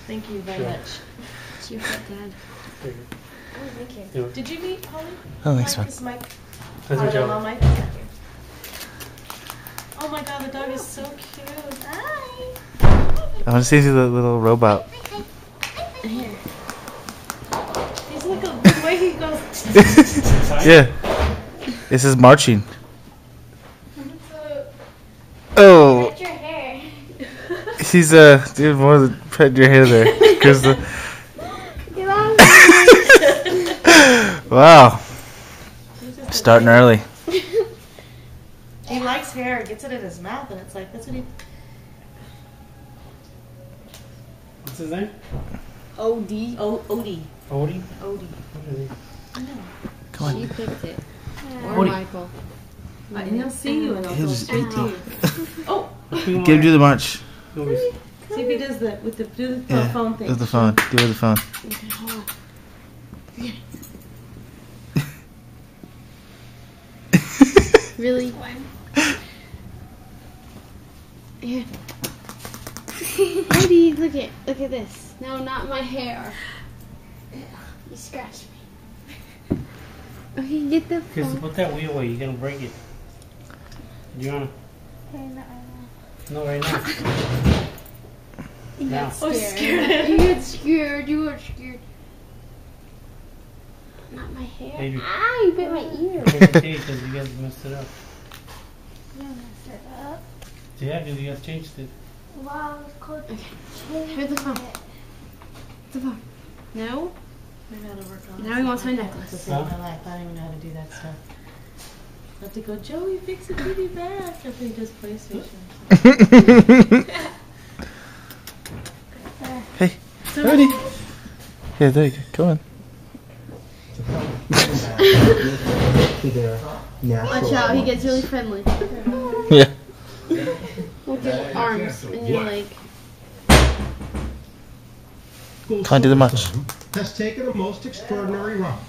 Thank you very much. It's your foot, Dad. Oh, thank you. Did you meet Holly? Oh, thanks, man. Is Mike? That's my job. Mike? Oh my god, the dog is so cute. Hi. I want to see the little robot. Here. He's like the way he goes. Yeah. This is marching. Oh. Pet your hair. He's doing more than petting your hair there. Cause Get on. wow. Starting early. He likes hair. Gets it in his mouth, and it's like that's what he. What's his name? Odie. Odie. Odie? Odie. What is he? I know. Come on. She picked it. Or Odie. Michael. And he'll see you, and he'll He'll go just- straight to you. Oh. Give him the march. See if he does the with the do the Yeah. phone thing. With the phone. Do it with the phone. Okay, hold on. Really? Here. Odie, look at this. No, not my hair. You scratched me. Okay, get the Because phone. put that wheel away, you're going to break it. Do you want to? No, right now. You Now. got Oh, scared. scared. You got scared. You got scared. Not my hair. Baby. Ah, you bit my ear. It's okay because you guys messed it up. You messed it up. Yeah, because you guys changed it. Wow, it's cold. Okay. Here's the phone. The phone. No? Maybe I gotta work on Now he wants my necklace. That's the thing in my life. I don't even know how to do that stuff. I have to go, Joey, fix the TV back after he does PlayStation. Hey. So, Odie. Yeah, there you go. Come on. Watch out, he gets really friendly. Yeah. With your arms and your leg. Can't do the march. Has taken a most extraordinary route.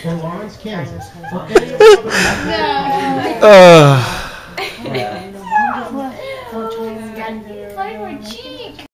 For Lawrence, Kansas. No. Uh.